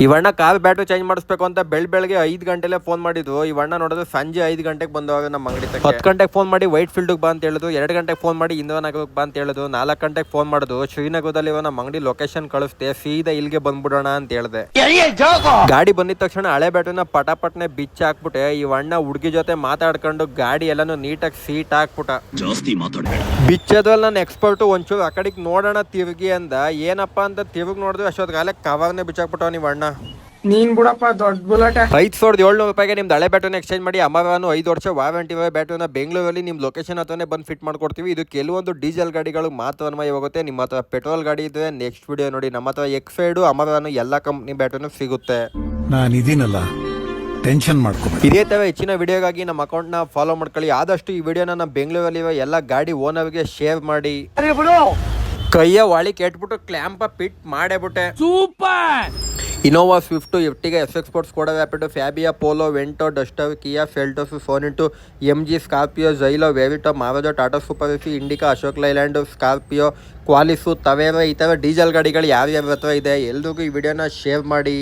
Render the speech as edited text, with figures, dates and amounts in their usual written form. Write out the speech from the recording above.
ಇವಣ್ಣ car battery change ಮಾಡಿಸ್ಬೇಕು ಅಂತ ಬೆಳಗ್ಗೆ 5 ಗಂಟೆಲೆ ಫೋನ್ ಮಾಡಿದ್ರು. ಇವಣ್ಣ ನೋಡಿದ್ರೆ ಸಂಜೆ 5 ಗಂಟೆಗೆ ಬಂದವಾಗ ನಮ್ಮ ಅಂಗಡಿ 10 ಗಂಟೆಗೆ ಫೋನ್ ಮಾಡಿ ವೈಟ್ ಫೀಲ್ಡ್ಗೆ ಬಾ ಅಂತ ಹೇಳಿದ್ರು. 2 ಗಂಟೆಗೆ ಫೋನ್ ಮಾಡಿ ಇಂದಿರಾನಗರಕ್ಕೆ ಬಾ ಅಂತ ಹೇಳಿದ್ರು. 4 ಗಂಟೆಗೆ ಫೋನ್ ಮಾಡಿದ್ರು. ಶ್ರೀನಗರದಲ್ಲಿ ನಮ್ಮ ಅಂಗಡಿ ಲೊಕೇಶನ್ ಕಳಿಸ್ತೆ, ಸೀದಾ ಇಲ್ಲಿಗೆ ಬಂದ್ಬಿಡೋಣ ಅಂತ ಹೇಳಿದೆ. ಗಾಡಿ ಬಂದಿದ ತಕ್ಷಣ ಹಳೆ ಬ್ಯಾಟ್ರಿನ ಪಟಾಪಟ್ನೆ ಬಿಚ್ಚಿ ಹಾಕ್ಬಿಟ್ಟೆ. ಇವಣ್ಣ ಹುಡುಗಿ ಜೊತೆ ಮಾತಾಡ್ಕೊಂಡು ಗಾಡಿ ಎಲ್ಲಾನು ನೀಟಾಗಿ ಸೀಟ್ ಹಾಕ್ಬಿಟ್ಟ. ಬಿಚ್ಚೋದ್ರಲ್ಲಿ ನಾನು ಎಕ್ಸ್ಪರ್ಟು. ಒಂಚೂರು ಆ ಕಡೆಗೆ ನೋಡೋಣ ತಿರುಗಿ ಅಂದ. ಏನಪ್ಪ ಅಂತ ತಿರುಗಿ ನೋಡಿದ್ರೆ ಅಷ್ಟೊತ್ತಿಗಾಲೆ ಕವರ್ನೇ ಬಿಚ್ಚಾಕ್ಬಿಟ್ಟವ ನೀವಣ್ಣ. ನೀನ್ ಬಿಡಪ್ಪ ದೊಡ್ಡ ಬುಲೆಟ್. 5,700 ರೂಪಾಯಿಗೆ ನಿಮ್ದು ಹಳೆ ಬ್ಯಾಟ್ರಿನ ಎಕ್ಸ್ಚೇಂಜ್ ಮಾಡಿ ಅಮರನು 5 ವರ್ಷ ವಾರಂಟಿ ಬ್ಯಾಟ್ರಿನ ಬೆಂಗಳೂರಲ್ಲಿ ನಿಮ್ಮ ಲೊಕೇಶನ್ ಹತ್ರನೇ ಬಂದು ಫಿಟ್ ಮಾಡ್ಕೊಡ್ತೀವಿ. ಇದು ಕೆಲವೊಂದು ಡೀಸೆಲ್ ಗಾಡಿಗಳು ಮಾತ್ರ ಅನ್ವಯವಾಗುತ್ತೆ. ನಿಮ್ಮ ಹತ್ರ ಪೆಟ್ರೋಲ್ ಗಾಡಿ ಇದ್ರೆ ನೆಕ್ಸ್ಟ್ ವಿಡಿಯೋ ನೋಡಿ. ನಮ್ಮ ಹತ್ರ ಎಕ್ಸೈಡು ಅಮರನು ಎಲ್ಲ ಕಂಪ್ನಿ ಬ್ಯಾಟ್ರಿನೂ ಸಿಗುತ್ತೆ. ನಾನು ಇದೀನಲ್ಲ, ಟೆನ್ಷನ್ ಮಾಡ್ಕೋಬೇಡಿ. ಇದೇ ತರ ಹೆಚ್ಚಿನ ವಿಡಿಯೋಗಾಗಿ ನಮ್ಮ ಅಕೌಂಟ್ನ ಫಾಲೋ ಮಾಡ್ಕೊಳ್ಳಿ. ಆದಷ್ಟು ಈ ವಿಡಿಯೋನ ನಮ್ಮ ಬೆಂಗಳೂರಲ್ಲಿರೋ ಎಲ್ಲ ಗಾಡಿ ಓನರ್ಗೆ ಶೇರ್ ಮಾಡಿ. ಕೈಯ ವಾಳಿ ಕೆಟ್ಬಿಟ್ಟು ಕ್ಲ್ಯಾಂಪ ಪಿಟ್ ಮಾಡೇಬಿಟ್ಟೆ. Super. Innova, Swift, Ertiga, SX sports, Skoda Rapid, Fabia, Polo, Vento, Duster, Kia, Seltos, Sonet, MG, Scorpio, Xylo, ವೆವಿಟೋ, Maruti, Tata super AC, Indica, Ashok Leyland, Scorpio, Qualis, Tavera ಈ ಥರ ಡೀಸೆಲ್ ಗಾಡಿಗಳು ಯಾವ್ಯಾವ ಹತ್ರ ಇದೆ ಎಲ್ರಿಗೂ ಈ ವಿಡಿಯೋನ ಶೇರ್ ಮಾಡಿ.